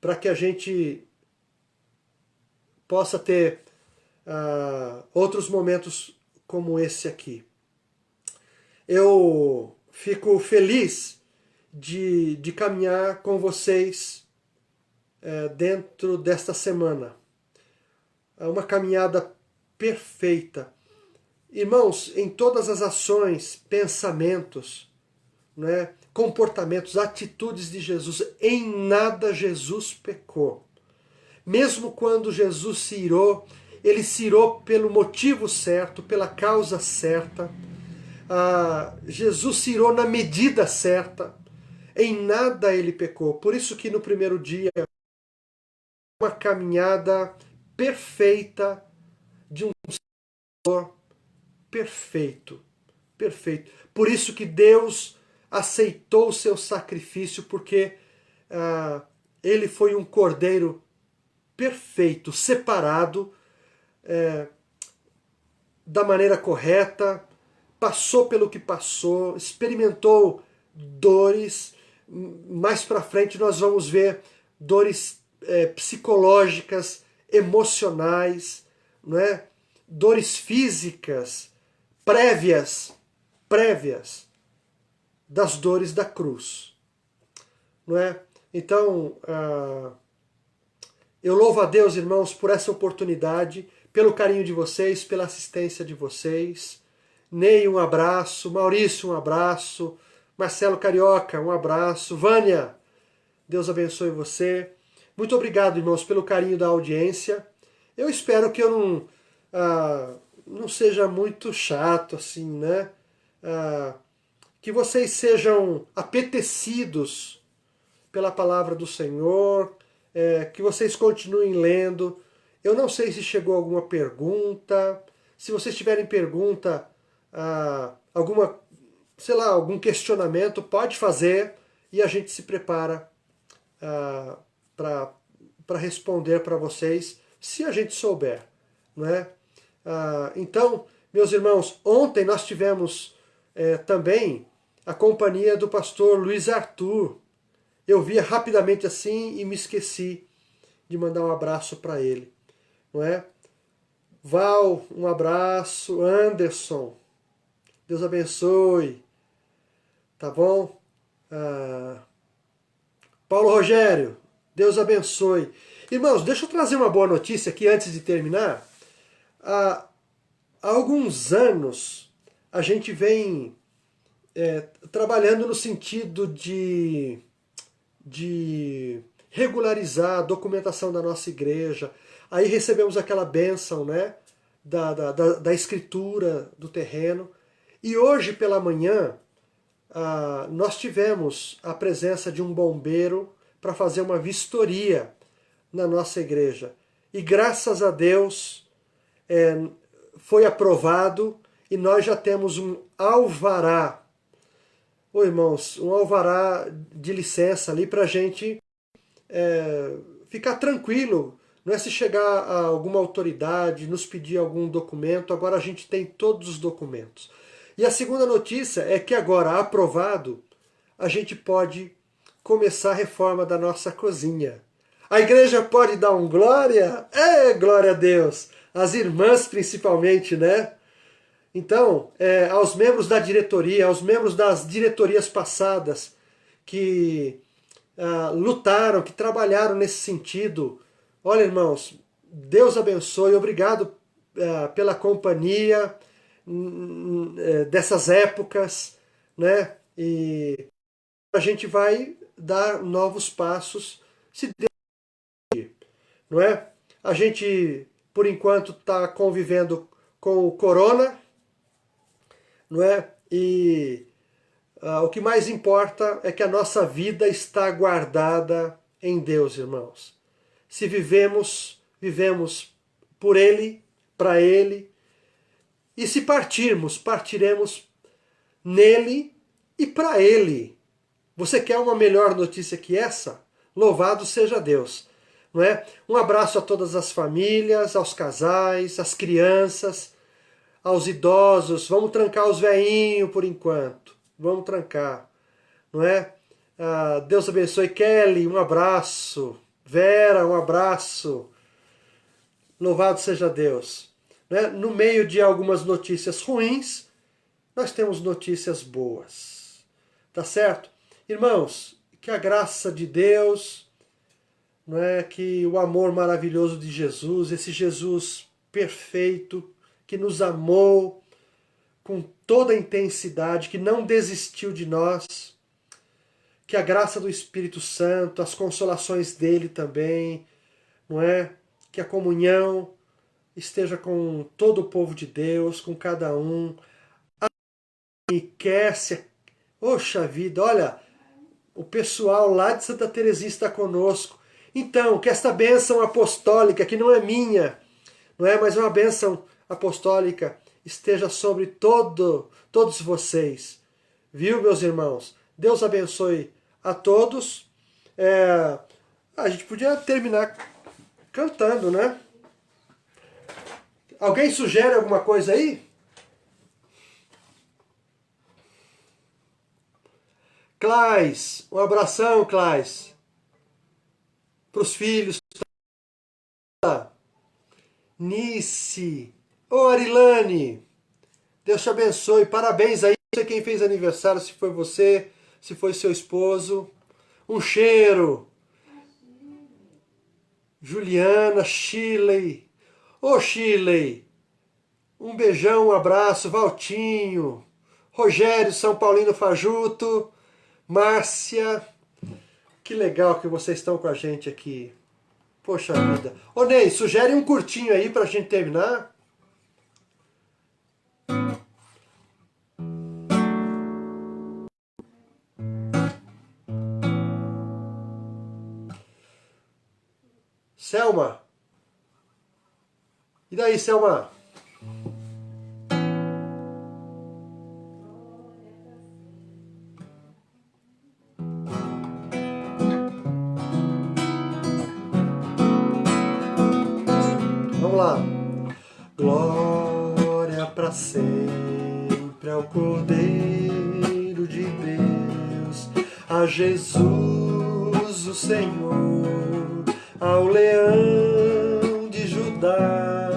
para que a gente possa ter outros momentos como esse aqui. Eu fico feliz de caminhar com vocês dentro desta semana. É uma caminhada perfeita. Irmãos, em todas as ações, pensamentos, né, comportamentos, atitudes de Jesus, em nada Jesus pecou. Mesmo quando Jesus se irou, ele se irou pelo motivo certo, pela causa certa. Jesus se irou na medida certa. Em nada ele pecou. Por isso que no primeiro dia, uma caminhada perfeita de um Senhor perfeito. Perfeito. Por isso que Deus aceitou o seu sacrifício, porque ele foi um cordeiro perfeito, separado, da maneira correta, passou pelo que passou, experimentou dores. Mais para frente nós vamos ver dores psicológicas, emocionais, não é? Dores físicas prévias das dores da cruz, não é? Então, eu louvo a Deus, irmãos, por essa oportunidade, pelo carinho de vocês, pela assistência de vocês. Ney, um abraço. Maurício, um abraço. Marcelo Carioca, um abraço. Vânia, Deus abençoe você. Muito obrigado, irmãos, pelo carinho da audiência. Eu espero que eu não seja muito chato, assim, né? Que vocês sejam apetecidos pela palavra do Senhor, que vocês continuem lendo. Eu não sei se chegou alguma pergunta. Se vocês tiverem pergunta, algum questionamento, pode fazer e a gente se prepara para responder para vocês, se a gente souber, não é? Então, meus irmãos, ontem nós tivemos também a companhia do pastor Luiz Arthur. Eu via rapidamente assim e me esqueci de mandar um abraço para ele, não é? Val, um abraço. Anderson, Deus abençoe, tá bom? Paulo Rogério, Deus abençoe. Irmãos, deixa eu trazer uma boa notícia aqui antes de terminar. Há alguns anos a gente vem trabalhando no sentido de regularizar a documentação da nossa igreja. Aí recebemos aquela bênção, né, da escritura do terreno. E hoje pela manhã nós tivemos a presença de um bombeiro para fazer uma vistoria na nossa igreja. E graças a Deus foi aprovado e nós já temos um alvará. Ô irmãos, um alvará de licença ali para a gente ficar tranquilo. Não é se chegar a alguma autoridade, nos pedir algum documento, agora a gente tem todos os documentos. E a segunda notícia é que agora, aprovado, a gente pode começar a reforma da nossa cozinha. A igreja pode dar um glória? Glória a Deus! As irmãs principalmente, né? Então, aos membros da diretoria, aos membros das diretorias passadas que lutaram, que trabalharam nesse sentido, olha, irmãos, Deus abençoe, obrigado pela companhia dessas épocas, né? E a gente vai dar novos passos, se Deus, não é? A gente, por enquanto, está convivendo com o corona, não é? E o que mais importa é que a nossa vida está guardada em Deus, irmãos. Se vivemos, vivemos por Ele, para Ele. E se partirmos, partiremos nele e para Ele. Você quer uma melhor notícia que essa? Louvado seja Deus. Não é? Um abraço a todas as famílias, aos casais, às crianças, aos idosos. Vamos trancar os velhinhos por enquanto. Vamos trancar. Não é? Deus abençoe. Kelly, um abraço. Vera, um abraço. Louvado seja Deus. Né? No meio de algumas notícias ruins, nós temos notícias boas. Tá certo? Irmãos, que a graça de Deus, não é, que o amor maravilhoso de Jesus, esse Jesus perfeito, que nos amou com toda a intensidade, que não desistiu de nós, que a graça do Espírito Santo, as consolações dele também, não é? Que a comunhão esteja com todo o povo de Deus, com cada um. E Kércia, poxa vida, olha, o pessoal lá de Santa Teresinha está conosco. Então, que esta bênção apostólica, que não é minha, não é, mas é uma bênção apostólica, esteja sobre todos vocês. Viu, meus irmãos? Deus abençoe a todos. A gente podia terminar cantando, né? Alguém sugere alguma coisa aí? Clais, um abração, Clais. Para os filhos. Nice. Ô, Arilane. Deus te abençoe. Parabéns aí. Não sei quem fez aniversário, se foi você, se foi seu esposo. Um cheiro. Juliana, Shirley. Ô, Shirley. Um beijão, um abraço. Valtinho. Rogério, São Paulino Fajuto. Márcia, que legal que vocês estão com a gente aqui. Poxa vida. Ô Ney, sugere um curtinho aí pra gente terminar. Selma. E daí, Selma? Vamos lá. Glória para sempre ao Cordeiro de Deus, a Jesus o Senhor, ao Leão de Judá,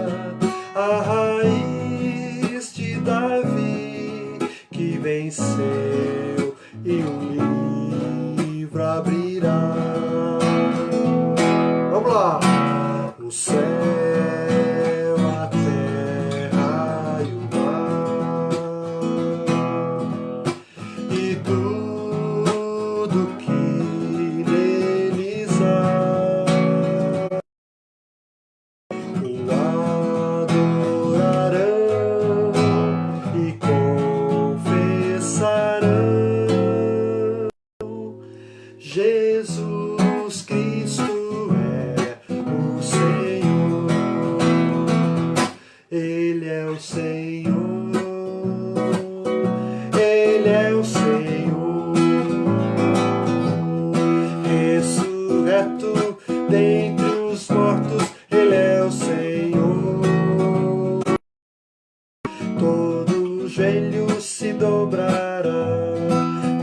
a raiz de Davi, que venceu e o livro abrirá. ressurreto dentre os mortos, Ele é o Senhor. Todo joelho se dobrará,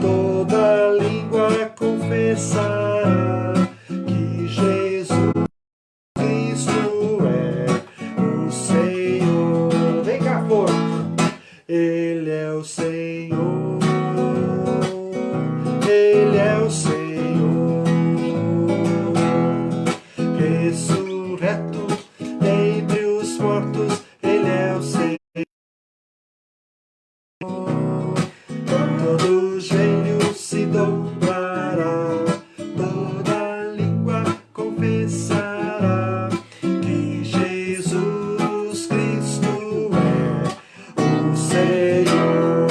toda língua confessará que Jesus Cristo é o Senhor. Vem cá, pô! Ele é o Senhor, Ele é o Senhor, ressurreto dentre os mortos, Ele é o Senhor. Todo joelho se dobrará, toda língua confessará que Jesus Cristo é o Senhor.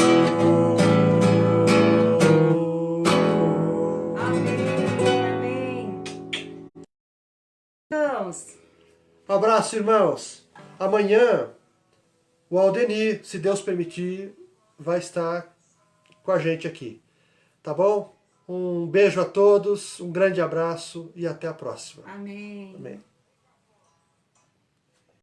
Amém. Irmãos, Abraço, irmãos. Amanhã, o Aldenir, se Deus permitir, vai estar com a gente aqui. Tá bom? Um beijo a todos, um grande abraço e até a próxima. amém. Amém.